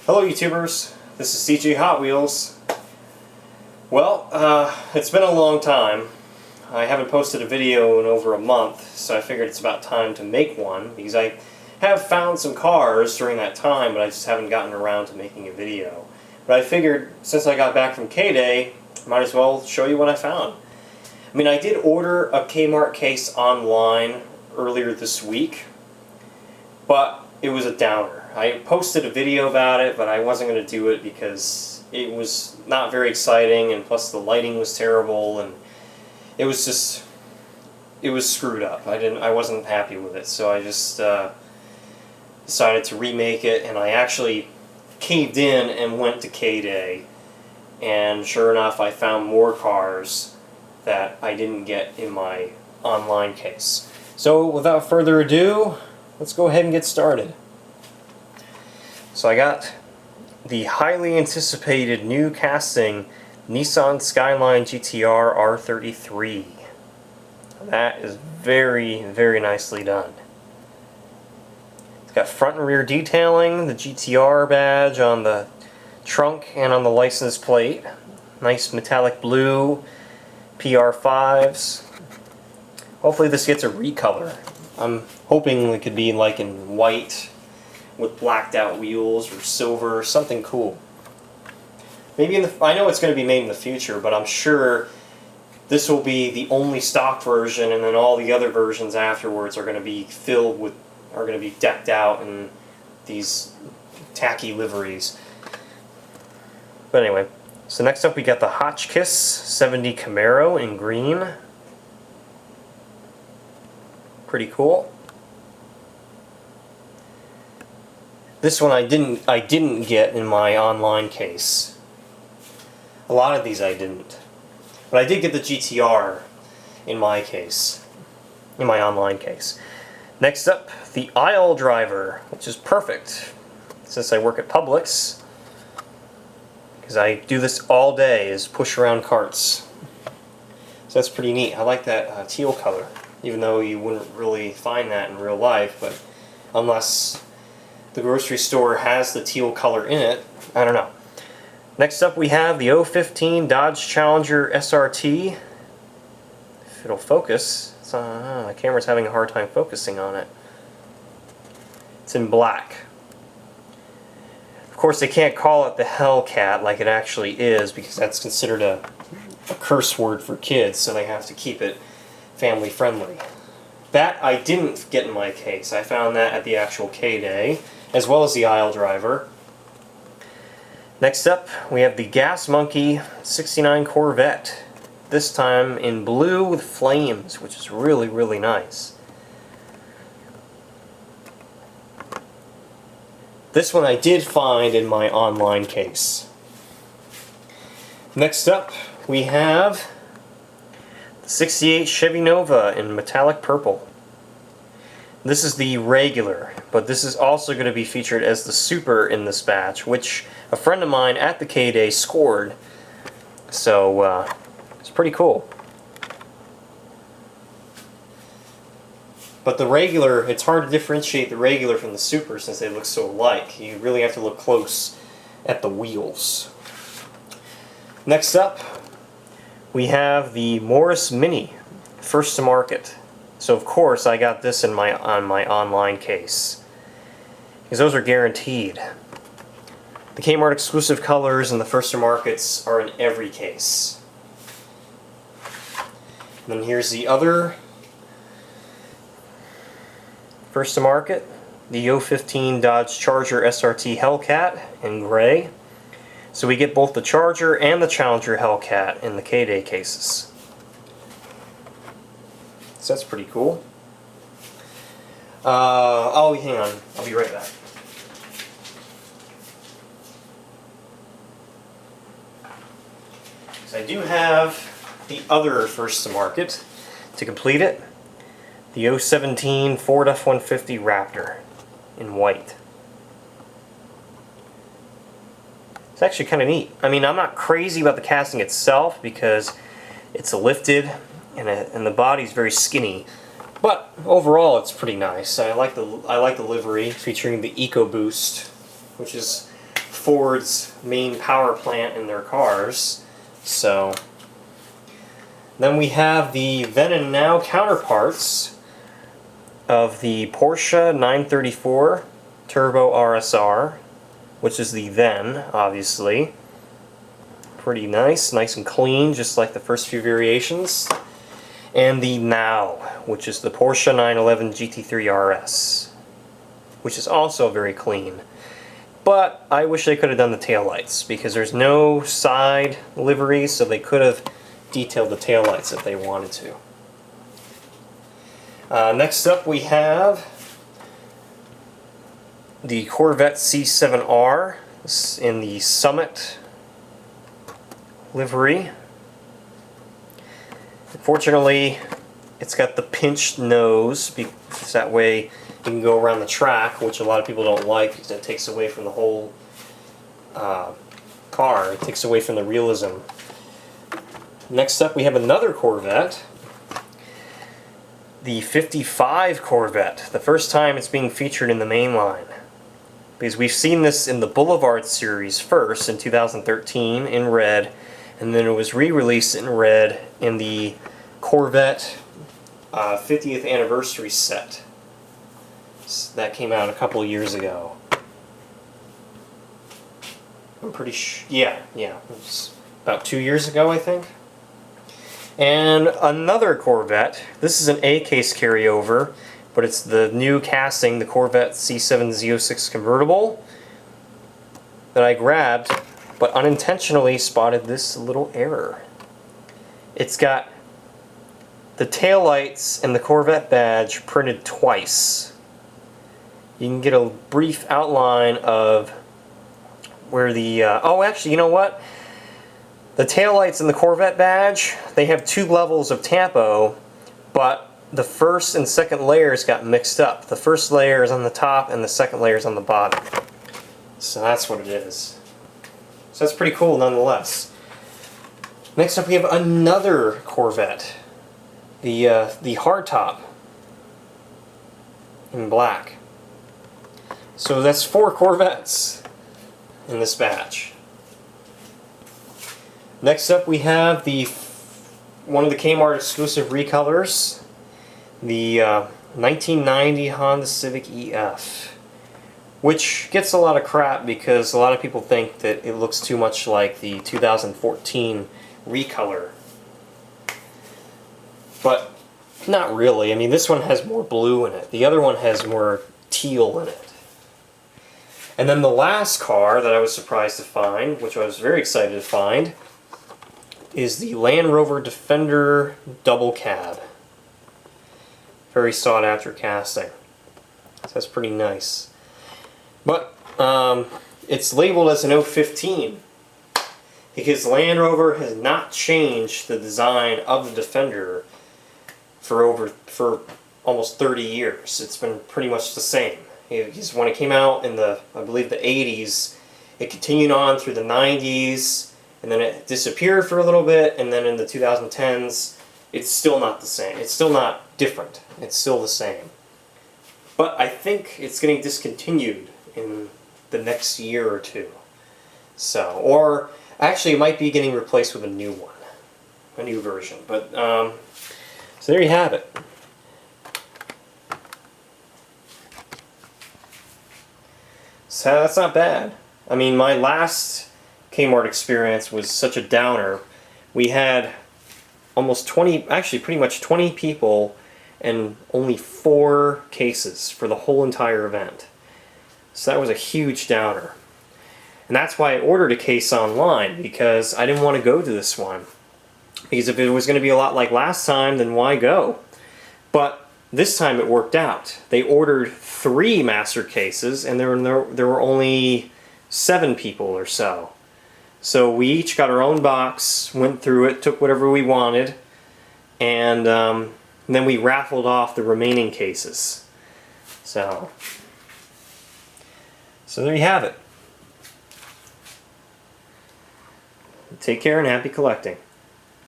Hello YouTubers, this is CJ Hot Wheels. Well, it's been a long time. I haven't posted a video in over a month, so I figured it's about time to make one, because I have found some cars during that time, but I just haven't gotten around to making a video. But I figured, since I got back from K-Day, I might as well show you what I found. I mean, I did order a K-Mart case online earlier this week, but it was a downer. I posted a video about it, but I wasn't going to do it because it was not very exciting, and plus the lighting was terrible, and it was screwed up. I wasn't happy with it, so I just decided to remake it, and I actually caved in and went to K-Day, and sure enough, I found more cars that I didn't get in my online case. So without further ado, let's go ahead and get started. So I got the highly anticipated new casting Nissan Skyline GTR R33. That is very, very nicely done. It's got front and rear detailing, the GTR badge on the trunk and on the license plate. Nice metallic blue PR5s. Hopefully this gets a recolor. I'm hoping it could be like in white with blacked out wheels or silver, something cool. Maybe I know it's going to be made in the future, but I'm sure this will be the only stock version, and then all the other versions afterwards are going to be decked out in these tacky liveries. But anyway, so next up we got the Hotchkiss 70 Camaro in green. Pretty cool. This one I didn't get in my online case. A lot of these I didn't. But I did get the GTR in my case, in my online case. Next up, the aisle driver, which is perfect since I work at Publix, because I do this all day, is push around carts. So that's pretty neat. I like that teal color, even though you wouldn't really find that in real life, but unless the grocery store has the teal color in it, I don't know. Next up we have the 015 Dodge Challenger SRT. If it'll focus. My camera's having a hard time focusing on it. It's in black. Of course they can't call it the Hellcat like it actually is, because that's considered a curse word for kids, so they have to keep it family friendly. That I didn't get in my case. I found that at the actual K-Day, as well as the aisle driver. Next up, we have the Gas Monkey 69 Corvette. This time in blue with flames, which is really, really nice. This one I did find in my online case. Next up, we have the 68 Chevy Nova in metallic purple. This is the regular, but this is also going to be featured as the super in this batch, which a friend of mine at the K-Day scored. So it's pretty cool. But the regular, it's hard to differentiate the regular from the super since they look so alike. You really have to look close at the wheels. Next up, we have the Morris Mini, first to market. So of course I got this on my online case, because those are guaranteed. The K-Mart exclusive colors and the first to markets are in every case. And then here's the other first to market, the 015 Dodge Charger SRT Hellcat in gray. So we get both the Charger and the Challenger Hellcat in the K-Day cases. So that's pretty cool. Oh, hang on. I'll be right back. So I do have the other first to market to complete it. The 017 Ford F-150 Raptor in white. It's actually kind of neat. I mean, I'm not crazy about the casting itself because it's lifted and the body's very skinny, but overall it's pretty nice. I like the livery featuring the EcoBoost, which is Ford's main power plant in their cars. So then we have the then and now counterparts of the Porsche 934 Turbo RSR, which is the then, obviously. Pretty nice and clean, just like the first few variations. And the now, which is the Porsche 911 GT3 RS, which is also very clean. But I wish they could have done the taillights, because there's no side livery, so they could have detailed the taillights if they wanted to. Next up we have the Corvette C7R in the Summit livery. Unfortunately, it's got the pinched nose, because that way you can go around the track, which a lot of people don't like because it takes away from the whole car. It takes away from the realism. Next up we have another Corvette, the 55 Corvette. The first time it's being featured in the main line. Because we've seen this in the Boulevard series first in 2013 in red, and then it was re-released in red in the Corvette 50th anniversary set. That came out a couple of years ago. I'm pretty sure, yeah, it was about 2 years ago, I think. And another Corvette. This is an A-case carryover, but it's the new casting, the Corvette C7 Z06 convertible that I grabbed, but unintentionally spotted this little error. It's got the taillights and the Corvette badge printed twice. You can get a brief outline of where the... oh, actually, you know what? The taillights and the Corvette badge, they have 2 levels of tampo, but the first and second layers got mixed up. The first layer is on the top and the second layer is on the bottom. So that's what it is. So that's pretty cool nonetheless. Next up we have another Corvette. The hardtop in black. So that's 4 Corvettes in this batch. Next up we have one of the K-Mart exclusive recolors, the 1990 Honda Civic EF, which gets a lot of crap because a lot of people think that it looks too much like the 2014 recolor. But not really. I mean, this one has more blue in it. The other one has more teal in it. And then the last car that I was surprised to find, which I was very excited to find, is the Land Rover Defender Double Cab. Very sought after casting. So that's pretty nice. But it's labeled as an 015 because Land Rover has not changed the design of the Defender for almost 30 years. It's been pretty much the same. Because when it came out in I believe the 80s, it continued on through the 90s, and then it disappeared for a little bit, and then in the 2010s, it's still not the same. It's still not different. It's still the same. But I think it's getting discontinued in the next year or two. So, or actually it might be getting replaced with a new one. A new version. But, so there you have it. So that's not bad. I mean, my last K-Mart experience was such a downer. We had almost 20, actually pretty much 20 people and only 4 cases for the whole entire event. So that was a huge downer. And that's why I ordered a case online, because I didn't want to go to this one. Because if it was going to be a lot like last time, then why go? But this time it worked out. They ordered 3 master cases, and there were only 7 people or so. So we each got our own box, went through it, took whatever we wanted, and then we raffled off the remaining cases. So there you have it. Take care and happy collecting.